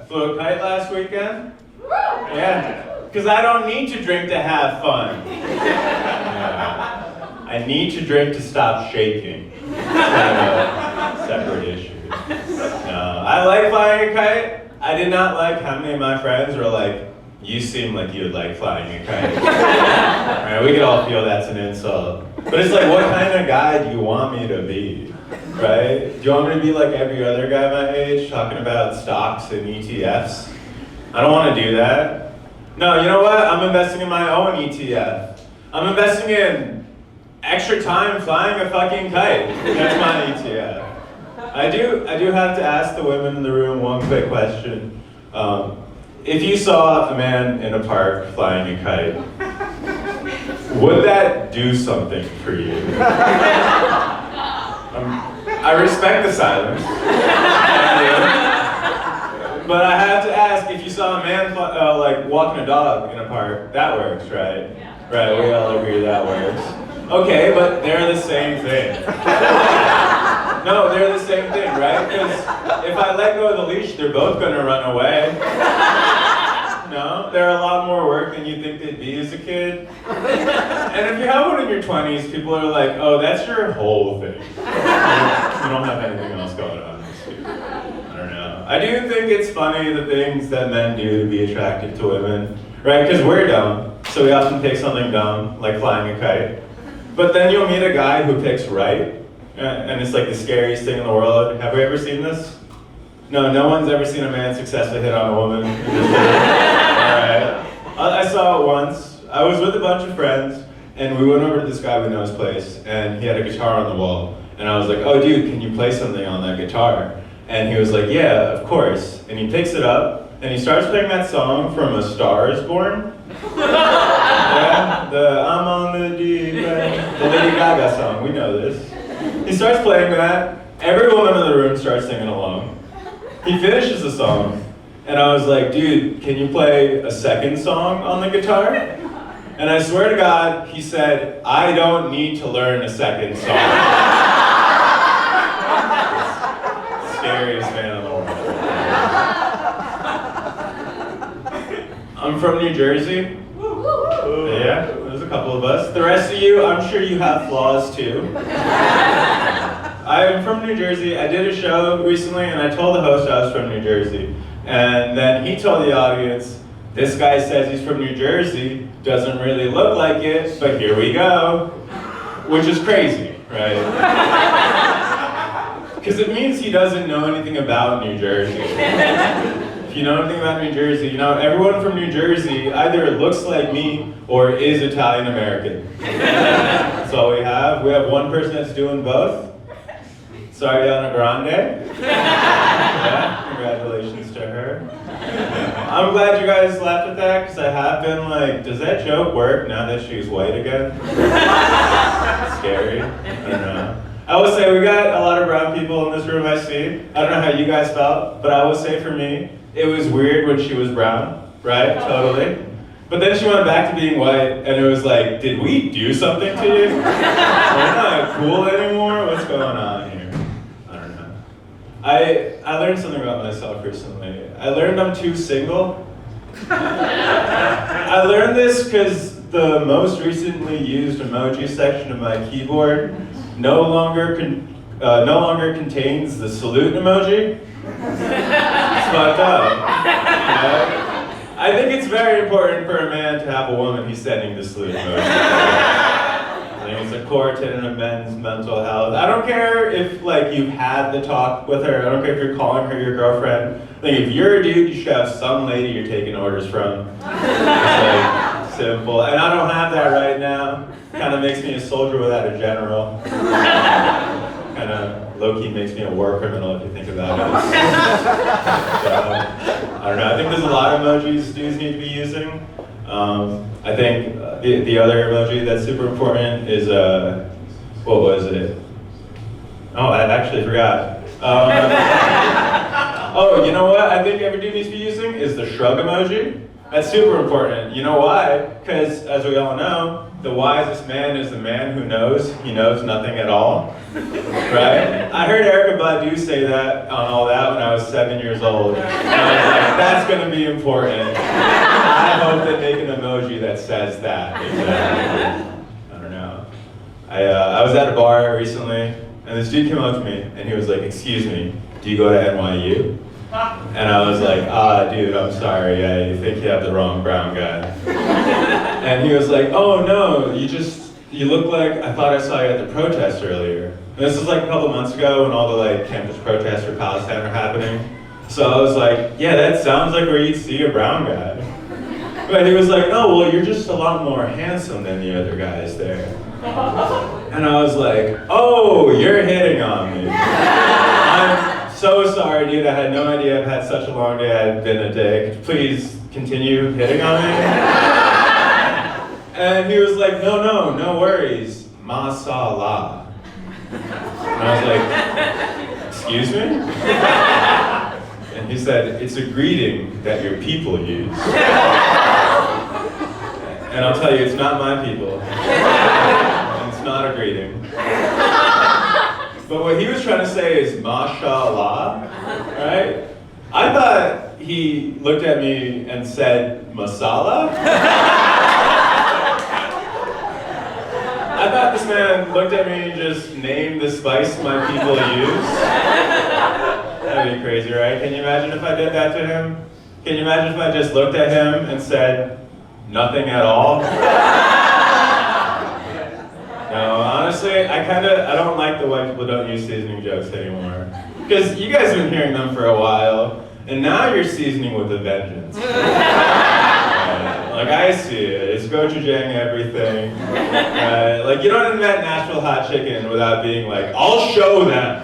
Flew a kite last weekend? Yeah, because I don't need to drink to have fun. Yeah. I need to drink to stop shaking. Separate issue. No, I like flying a kite. I did not like how many of my friends were like, you seem like you would like flying a kite. Right, we could all feel that's an insult. But it's like, what kind of guy do you want me to be? Right? Do you want me to be like every other guy my age, talking about stocks and ETFs? I don't want to do that. No, you know what? I'm investing in my own ETF. I'm investing in extra time flying a fucking kite. That's my ETF. I do have to ask the women in the room one quick question. If you saw a man in a park flying a kite, would that do something for you? I respect the silence. But I have to ask, if you saw a man like walking a dog in a park, that works, right? Yeah. Right, we all agree that works. Okay, but they're the same thing. No, they're the same thing, right? Because if I let go of the leash, they're both gonna run away. No, they're a lot more work than you think they'd be as a kid. And if you have one in your 20s, people are like, oh, that's your whole thing. You don't have anything else going on. I don't know. I do think it's funny the things that men do to be attracted to women, right? Because we're dumb, so we often pick something dumb, like flying a kite. But then you'll meet a guy who picks right, and it's like the scariest thing in the world. Have we ever seen this? No one's ever seen a man successfully hit on a woman. Alright. I saw it once. I was with a bunch of friends, and we went over to this guy we know's place, and he had a guitar on the wall. And I was like, oh dude, can you play something on that guitar? And he was like, yeah, of course. And he picks it up, and he starts playing that song from A Star Is Born. Yeah, the I'm on the deep end, the Lady Gaga song, we know this. He starts playing that, every woman in the room starts singing along. He finishes the song, and I was like, dude, can you play a second song on the guitar? And I swear to God, he said, I don't need to learn a second song. Scariest man in the world. I'm from New Jersey. Yeah, there's a couple of us. The rest of you, I'm sure you have flaws too. I'm from New Jersey. I did a show recently and I told the host I was from New Jersey. And then he told the audience, this guy says he's from New Jersey, doesn't really look like it, but here we go. Which is crazy, right? Because it means he doesn't know anything about New Jersey. If you know anything about New Jersey, you know everyone from New Jersey either looks like me or is Italian American. That's all we have. We have one person that's doing both. Ariana Grande. Yeah, congratulations to her. I'm glad you guys laughed at that, because I have been like, does that joke work now that she's white again? Scary. I don't know. I will say we got a lot of brown people in this room I see. I don't know how you guys felt, but I will say for me, it was weird when she was brown, right? Totally. But then she went back to being white, and it was like, did we do something to you? We're not cool anymore? What's going on here? I learned something about myself recently. I learned I'm too single. I learned this because the most recently used emoji section of my keyboard no longer contains the salute emoji. It's fucked up. You know? I think it's very important for a man to have a woman he's sending the salute emoji. I think it's a core tenet of men's mental health. I don't care if like you've had the talk with her. I don't care if you're calling her your girlfriend. I think if you're a dude, you should have some lady you're taking orders from. It's like simple. And I don't have that right now. Kind of makes me a soldier without a general. Kind of low-key makes me a war criminal if you think about it. So, I don't know. I think there's a lot of emojis dudes need to be using. I think the other emoji that's super important is, what was it? Oh, I actually forgot. Oh, you know what I think every dude needs to be using is the shrug emoji. That's super important. You know why? Because, as we all know, the wisest man is the man who knows he knows nothing at all. Right? I heard Erykah Badu say that on All That when I was 7 years old. And I was like, That's gonna be important. I hope they make an emoji that says that. Exactly. I don't know. I was at a bar recently, and this dude came up to me, and he was like, "Excuse me, do you go to NYU?" And I was like, dude, I'm sorry, I think you have the wrong brown guy. And he was like, "Oh no, you look like, I thought I saw you at the protest earlier." And this was like a couple months ago when all the like campus protests for Palestine were happening. So I was like, yeah, that sounds like where you'd see a brown guy. But he was like, "No, well, you're just a lot more handsome than the other guys there." And I was like, "Oh, you're hitting on me." I'm so sorry, dude. I had no idea I've had such a long day. I've been a dick. Please continue hitting on me. And he was like, no worries. Mashallah. And I was like, "Excuse me?" And he said, "It's a greeting that your people use." And I'll tell you, it's not my people. And it's not a greeting. But what he was trying to say is mashallah, right? I thought he looked at me and said masala. I thought this man looked at me and just named the spice my people use. That'd be crazy, right? Can you imagine if I did that to him? Can you imagine if I just looked at him and said nothing at all? No, honestly, I don't like the white people don't use seasoning jokes anymore. Because you guys have been hearing them for a while, and now you're seasoning with a vengeance. Like, I see it. It's gochujang everything. Like, you don't invent Nashville hot chicken without being like, "I'll show them."